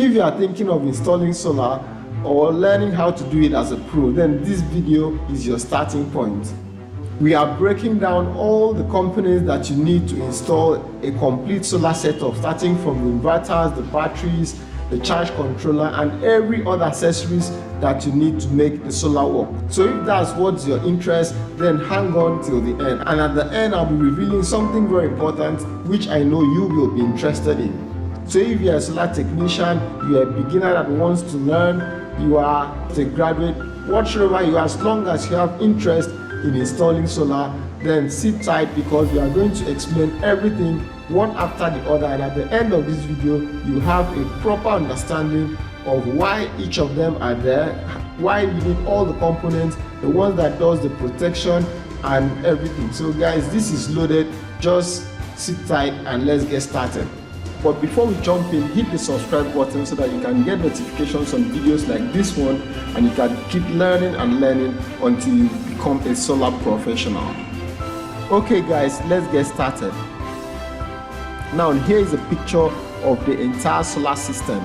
If you are thinking of installing solar or learning how to do it as a pro, then this video is your starting point. We are breaking down all the components that you need to install a complete solar setup, starting from the inverters, the batteries, the charge controller, and every other accessories that you need to make the solar work. So if that's what's your interest, then hang on till the end. And at the end, I'll be revealing something very important which I know you will be interested in. So if you're a solar technician, you're a beginner that wants to learn, you are a graduate, whatsoever you are, as long as you have interest in installing solar, then sit tight, because we are going to explain everything one after the other, and at the end of this video you have a proper understanding of why each of them are there, why you need all the components, the ones that does the protection and everything. So guys, this is loaded. Just sit tight and let's get started. But before we jump in, hit the subscribe button so that you can get notifications on videos like this one, and you can keep learning and learning until you become a solar professional. Okay guys, let's get started. Now here is a picture of the entire solar system.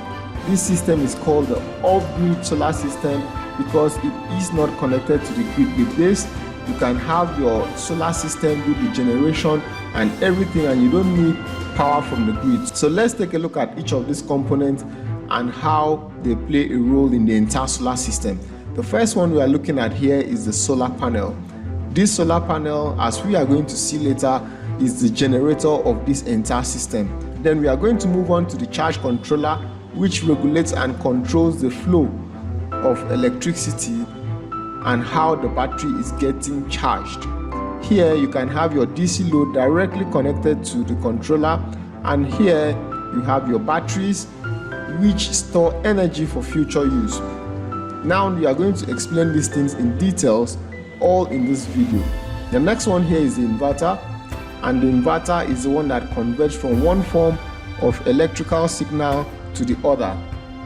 This system is called the off-grid solar system because it is not connected to the grid. With this, you can have your solar system do the generation and everything, and you don't need power from the grid. So let's take a look at each of these components and how they play a role in the entire solar system. The first one we are looking at here is the solar panel. This solar panel, as we are going to see later, is the generator of this entire system. Then we are going to move on to the charge controller, which regulates and controls the flow of electricity and how the battery is getting charged. Here you can have your DC load directly connected to the controller, and here you have your batteries which store energy for future use. Now we are going to explain these things in details all in this video. The next one here is the inverter, and the inverter is the one that converts from one form of electrical signal to the other,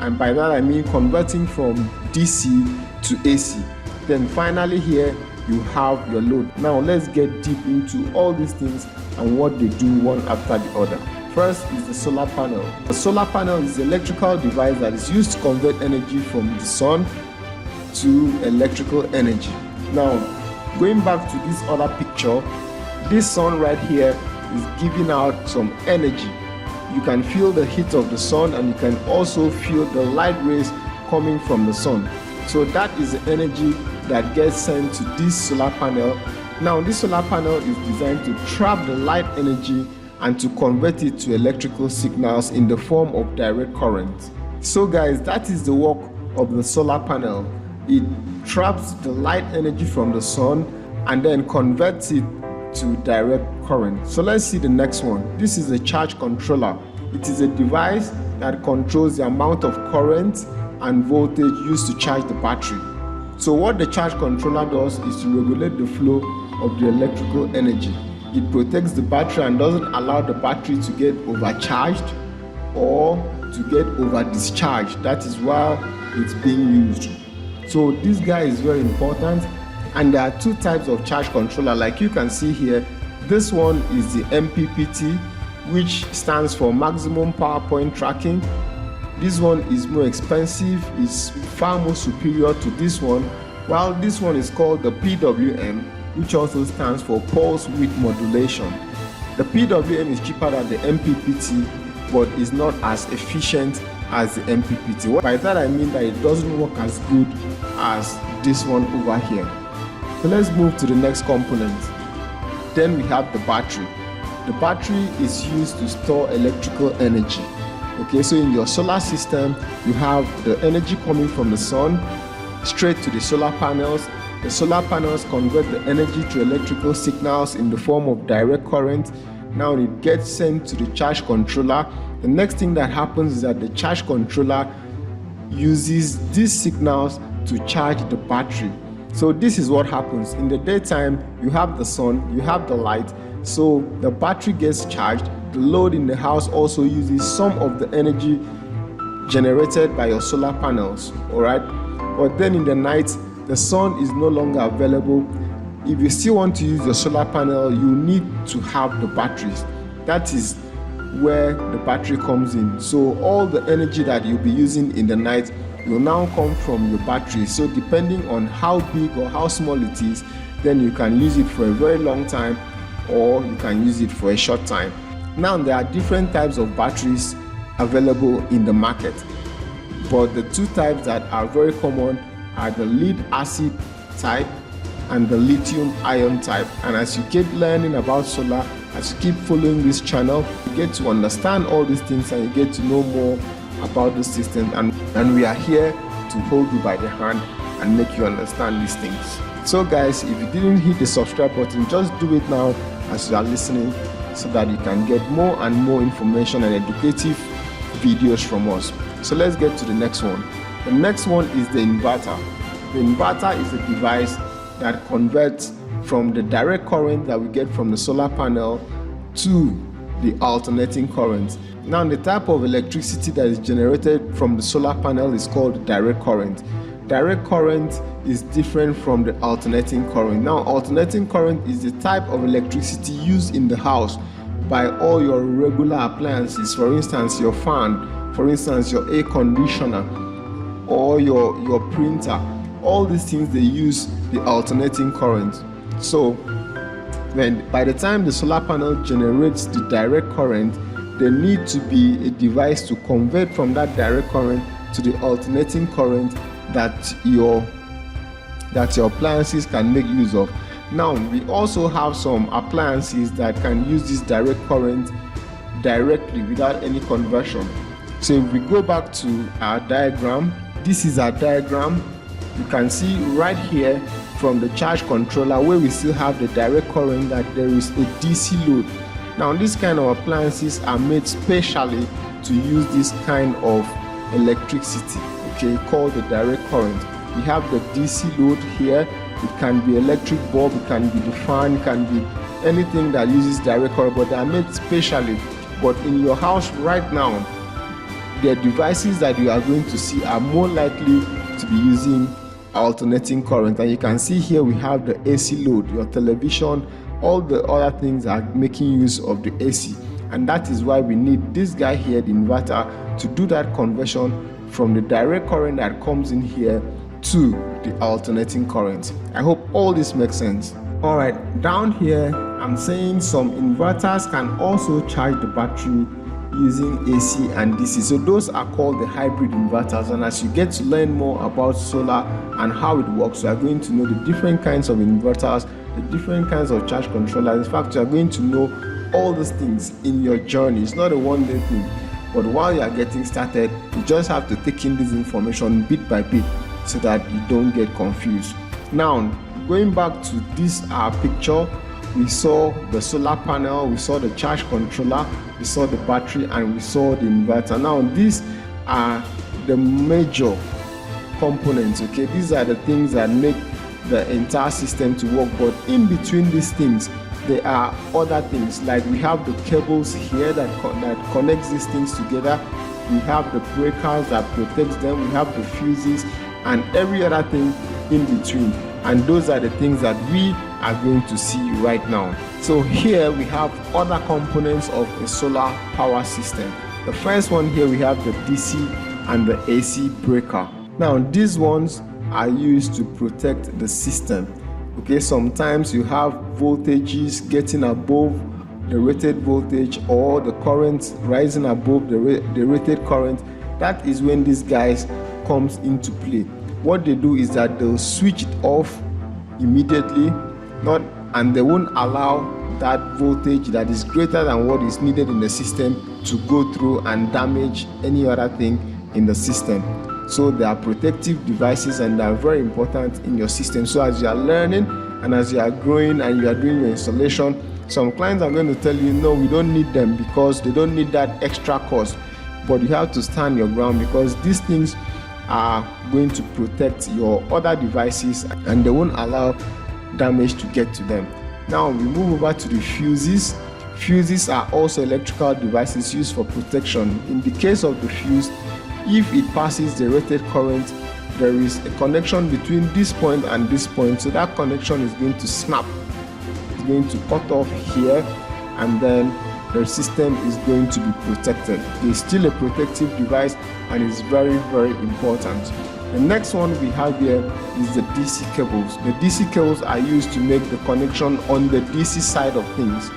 and by that I mean converting from DC to AC. Then finally here you have your load. Now let's get deep into all these things and what they do one after the other. First is the solar panel. The solar panel is the electrical device that is used to convert energy from the sun to electrical energy. Now going back to this other picture, this sun right here is giving out some energy. You can feel the heat of the sun, and you can also feel the light rays coming from the sun. So that is the energy that gets sent to this solar panel. Now this solar panel is designed to trap the light energy and to convert it to electrical signals in the form of direct current. So guys, that is the work of the solar panel. It traps the light energy from the sun and then converts it to direct current. So let's see the next one. This is a charge controller. It is a device that controls the amount of current and voltage used to charge the battery. So what the charge controller does is to regulate the flow of the electrical energy. It protects the battery and doesn't allow the battery to get overcharged or to get over discharged. That is why it's being used. So this guy is very important. And there are two types of charge controller, like you can see here. This one is the MPPT, which stands for maximum power point tracking. This one is more expensive, is far more superior to this one, while this one is called the PWM, which also stands for pulse width modulation. The PWM is cheaper than the MPPT, but is not as efficient as the MPPT. By that I mean that it doesn't work as good as this one over here. So let's move to the next component. Then we have the battery. The battery is used to store electrical energy. Okay, so in your solar system, you have the energy coming from the sun straight to the solar panels. The solar panels convert the energy to electrical signals in the form of direct current. Now it gets sent to the charge controller. The next thing that happens is that the charge controller uses these signals to charge the battery. So this is what happens. In the daytime, you have the sun, you have the light, so the battery gets charged. The load in the house also uses some of the energy generated by your solar panels, alright? But then in the night, the sun is no longer available. If you still want to use your solar panel, you need to have the batteries. That is where the battery comes in. So all the energy that you'll be using in the night will now come from your battery. So depending on how big or how small it is, then you can use it for a very long time or you can use it for a short time. Now there are different types of batteries available in the market, but the two types that are very common are the lead acid type and the lithium ion type. And as you keep learning about solar, as you keep following this channel, you get to understand all these things and you get to know more about the system, and we are here to hold you by the hand and make you understand these things. So guys, if you didn't hit the subscribe button, just do it now as you are listening, so that you can get more and more information and educative videos from us. So let's get to the next one. The next one is the inverter. The inverter is a device that converts from the direct current that we get from the solar panel to the alternating current. Now the type of electricity that is generated from the solar panel is called direct current. Direct current is different from the alternating current. Now alternating current is the type of electricity used in the house by all your regular appliances, for instance your fan, for instance your air conditioner or your printer. All these things, they use the alternating current. So by the time the solar panel generates the direct current, there need to be a device to convert from that direct current to the alternating current that your appliances can make use of. Now we also have some appliances that can use this direct current directly without any conversion. So if we go back to our diagram, this is our diagram. You can see right here from the charge controller where we still have the direct current that there is a DC load. Now these kind of appliances are made specially to use this kind of electricity, okay, called the direct current. We have the DC load here. It can be electric bulb, it can be the fan, it can be anything that uses direct current, but they are made specially. But in your house right now, the devices that you are going to see are more likely to be using alternating current. And you can see here we have the AC load, your television, all the other things are making use of the AC, and that is why we need this guy here, the inverter, to do that conversion from the direct current that comes in here to the alternating current. I hope all this makes sense. All right, down here I'm saying some inverters can also charge the battery using AC and DC. So those are called the hybrid inverters, and as you get to learn more about solar and how it works, you are going to know the different kinds of inverters, the different kinds of charge controllers. In fact, you are going to know all these things in your journey. It's not a one-day thing, but while you are getting started, you just have to take in this information bit by bit so that you don't get confused. Now, going back to this picture, we saw the solar panel, we saw the charge controller, we saw the battery, and we saw the inverter. Now, these are the major components, okay? These are the things that make the entire system to work, but in between these things, there are other things, like we have the cables here that connects these things together, we have the breakers that protects them, we have the fuses, and every other thing in between. And those are the things that we are going to see right now. So here we have other components of a solar power system. The first one here, we have the DC and the AC breaker. Now these ones are used to protect the system. Okay, sometimes you have voltages getting above the rated voltage or the current rising above the rated current. That is when these guys comes into play. What they do is that they'll switch it off immediately, and they won't allow that voltage that is greater than what is needed in the system to go through and damage any other thing in the system. So they are protective devices and they are very important in your system. So as you are learning and as you are growing and you are doing your installation, some clients are going to tell you, no, we don't need them because they don't need that extra cost. But you have to stand your ground, because these things are going to protect your other devices and they won't allow damage to get to them. Now we move over to the fuses. Fuses are also electrical devices used for protection. In the case of the fuse, if it passes the rated current, there is a connection between this point and this point, so that connection is going to snap. It's going to cut off here, and then the system is going to be protected. It's still a protective device and it's very, very important. The next one we have here is the DC cables. The DC cables are used to make the connection on the DC side of things.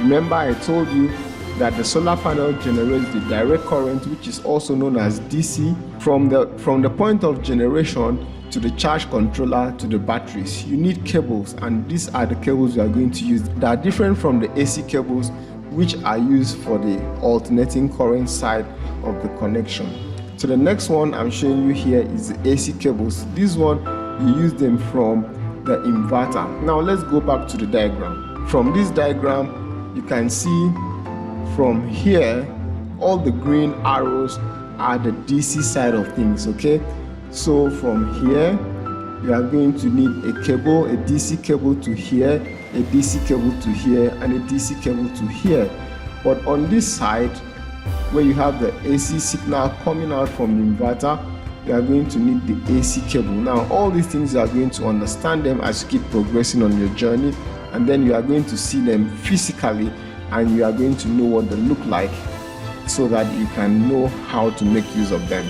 Remember, I told you that the solar panel generates the direct current, which is also known as DC, from the point of generation to the charge controller to the batteries. You need cables, and these are the cables you are going to use. They are different from the AC cables, which are used for the alternating current side of the connection. So the next one I'm showing you here is the AC cables. This one, you use them from the inverter. Now let's go back to the diagram. From this diagram, you can see from here, all the green arrows are the DC side of things, okay? So from here, you are going to need a cable, a DC cable to here, a DC cable to here, and a DC cable to here. But on this side, where you have the AC signal coming out from the inverter, you are going to need the AC cable. Now, all these things, you are going to understand them as you keep progressing on your journey, and then you are going to see them physically, and you are going to know what they look like so that you can know how to make use of them.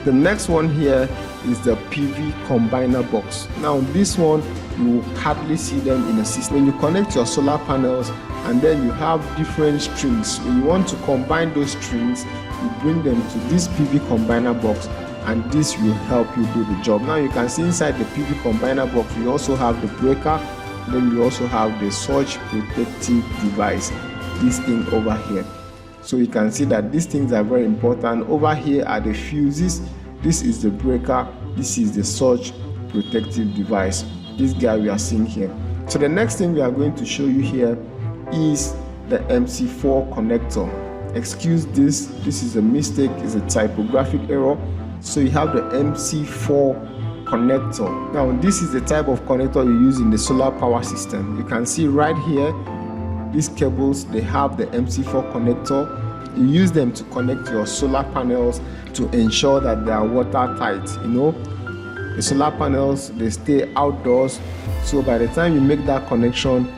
The next one here is the PV combiner box. Now this one, you hardly see them in a system. When you connect your solar panels and then you have different strings, when you want to combine those strings, you bring them to this PV combiner box, and this will help you do the job. Now you can see inside the PV combiner box, we also have the breaker, then we also have the surge protective device, this thing over here. So you can see that these things are very important. Over here are the fuses. This is the breaker. This is the surge protective device. This guy we are seeing here. So the next thing we are going to show you here is the MC4 connector. Excuse this is a mistake, it's a typographic error. So you have the MC4 connector. Now this is the type of connector you use in the solar power system. You can see right here, these cables, they have the MC4 connector. You use them to connect your solar panels to ensure that they are watertight. You know, the solar panels, they stay outdoors, so by the time you make that connection,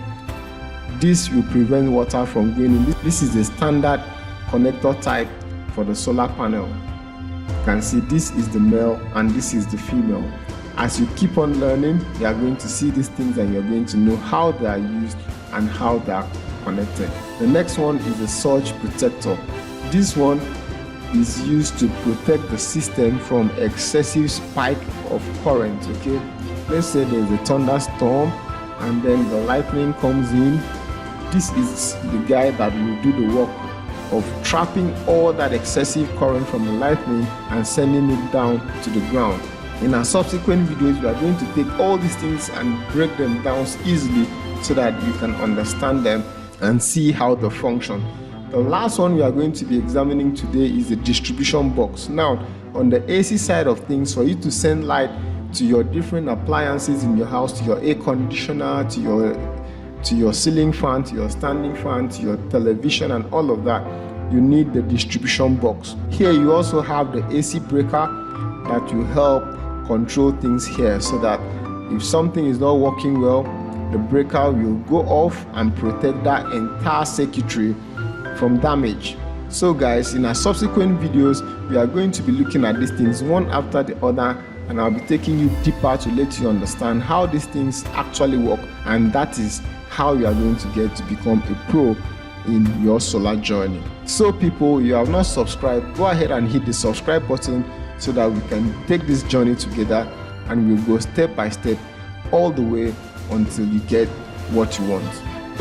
this will prevent water from going in. This is the standard connector type for the solar panel. You can see this is the male and this is the female. As you keep on learning, you are going to see these things and you're going to know how they are used and how they are connected. The next one is the surge protector. This one is used to protect the system from excessive spike of current. Okay, let's say there's a thunderstorm and then the lightning comes in. This is the guy that will do the work of trapping all that excessive current from the lightning and sending it down to the ground. In our subsequent videos, we are going to take all these things and break them down easily so that you can understand them and see how they function. The last one we are going to be examining today is the distribution box. Now, on the AC side of things, for you to send light to your different appliances in your house, to your air conditioner, to your ceiling fan, to your standing fan, to your television and all of that, you need the distribution box. Here you also have the AC breaker that will help control things here, so that if something is not working well, the breaker will go off and protect that entire circuitry from damage. So guys, in our subsequent videos, we are going to be looking at these things one after the other, and I'll be taking you deeper to let you understand how these things actually work, and that is how you are going to get to become a pro in your solar journey. So people, you have not subscribed, go ahead and hit the subscribe button so that we can take this journey together, and we'll go step by step all the way until you get what you want.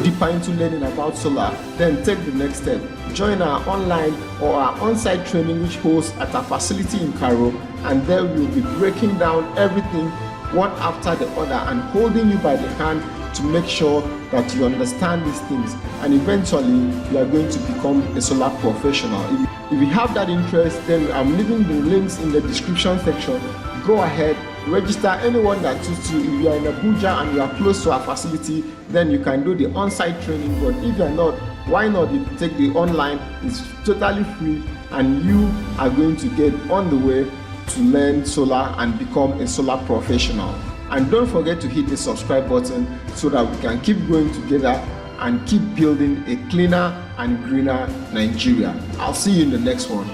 Deeper into learning about solar, then take the next step. Join our online or our on-site training which hosts at our facility in Karu, and there we'll be breaking down everything one after the other and holding you by the hand to make sure that you understand these things, and eventually you are going to become a solar professional. If you have that interest, then I'm leaving the links in the description section. Go ahead, register anyone that suits you. If you are in Abuja and you are close to our facility, then you can do the on-site training. But if you are not, why not you take the online? It's totally free, and you are going to get on the way to learn solar and become a solar professional. And don't forget to hit the subscribe button so that we can keep going together and keep building a cleaner and greener Nigeria. I'll see you in the next one.